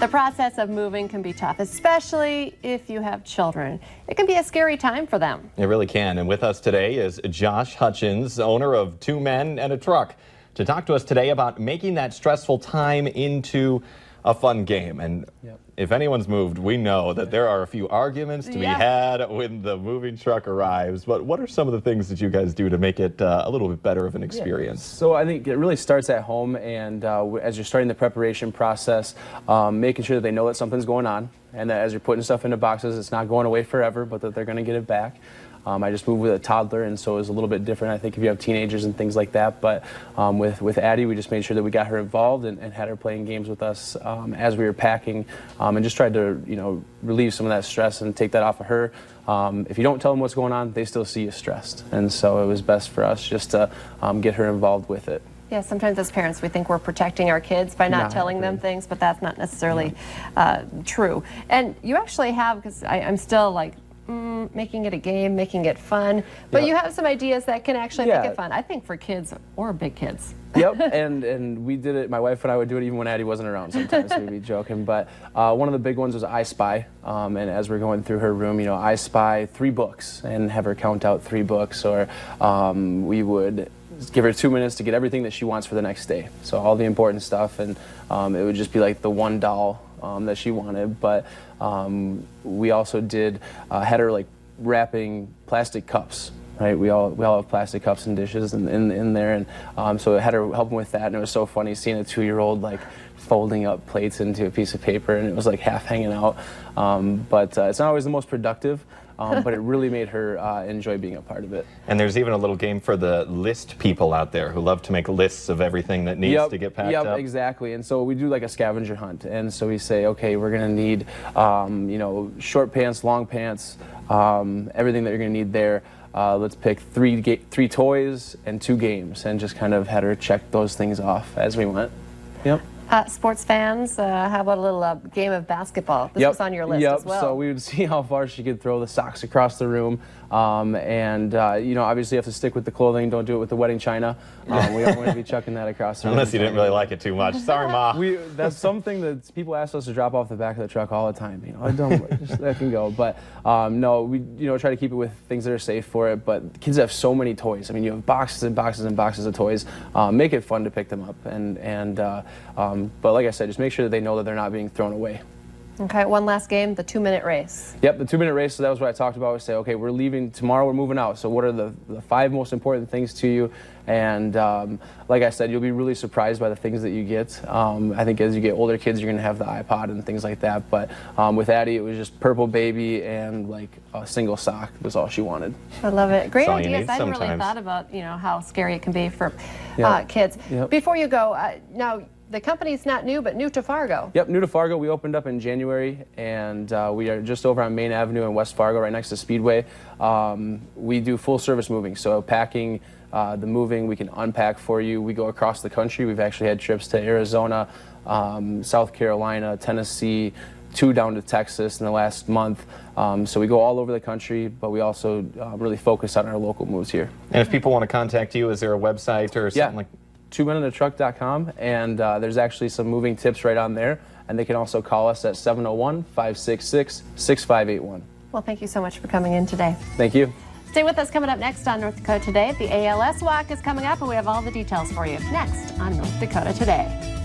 The process of moving can be tough, especially if you have children. It can be a scary time for them. It really can. And with us today is Josh Hutchins, owner of Two Men and a Truck, to talk to us today about making that stressful time into a fun game. And if anyone's moved, we know that there are a few arguments to be had when the moving truck arrives. But what are some of the things that you guys do to make it a little bit better of an experience? So I think it really starts at home, and as you're starting the preparation process, making sure that they know that something's going on, and that as you're putting stuff into boxes, it's not going away forever, but that they're going to get it back. I just moved with a toddler, and so it was a little bit different, I think, if you have teenagers and things like that. But with Addie, we just made sure that we got her involved and had her playing games with us as we were packing, and just tried to, relieve some of that stress and take that off of her. If you don't tell them what's going on, they still see you stressed. And so it was best for us just to get her involved with it. Yeah, sometimes as parents we think we're protecting our kids by not telling them things, but that's not necessarily true. And you actually have, because I'm still like, making it a game, making it fun, but you have some ideas that can actually make it fun, I think, for kids or big kids. Yep, and we did it, my wife and I would do it even when Addie wasn't around sometimes, we'd be joking, but one of the big ones was I Spy, and as we're going through her room, I spy 3 books and have her count out 3 books, or we would give her 2 minutes to get everything that she wants for the next day, so all the important stuff, and it would just be like the one doll that she wanted, but we also did had her like wrapping plastic cups, right? We all have plastic cups and dishes in there, and so I had her helping with that, and it was so funny seeing a 2-year-old like folding up plates into a piece of paper, and it was like half hanging out, but it's not always the most productive. But it really made her enjoy being a part of it. And there's even a little game for the list people out there who love to make lists of everything that needs to get packed up. Yep, exactly. And so we do like a scavenger hunt. And so we say, okay, we're going to need, short pants, long pants, everything that you're going to need there. Let's pick 3 toys and 2 games, and just kind of had her check those things off as we went. Yep. Sports fans, how about a little game of basketball? This was on your list as well. So we would see how far she could throw the socks across the room. Obviously you have to stick with the clothing. Don't do it with the wedding china. We don't want to be chucking that across the room. Unless you didn't really like it too much. Sorry, Ma. That's something that people ask us to drop off the back of the truck all the time. That can go. But no, we try to keep it with things that are safe for it. But kids have so many toys. I mean, you have boxes and boxes and boxes of toys. Make it fun to pick them up. But like I said, just make sure that they know that they're not being thrown away. Okay, one last game, the 2-minute race. Yep, the 2-minute race, so that was what I talked about. We say, okay, we're leaving tomorrow, we're moving out, so what are the 5 most important things to you? And like I said, you'll be really surprised by the things that you get. I think as you get older kids, you're going to have the iPod and things like that, but with Addie, it was just purple baby and like a single sock was all she wanted. I love it. Great ideas. I hadn't really thought about, how scary it can be for kids. Yep. Before you go, now, the company's not new, but new to Fargo. Yep, new to Fargo. We opened up in January, and we are just over on Main Avenue in West Fargo, right next to Speedway. We do full-service moving, so packing, the moving, we can unpack for you. We go across the country. We've actually had trips to Arizona, South Carolina, Tennessee, 2 down to Texas in the last month. So we go all over the country, but we also really focus on our local moves here. And if people want to contact you, is there a website or something like that? twomenandatruck.com, and there's actually some moving tips right on there, and they can also call us at 701-566-6581. Well, thank you so much for coming in today. Thank you. Stay with us. Coming up next on North Dakota Today, the ALS Walk is coming up, and we have all the details for you next on North Dakota Today.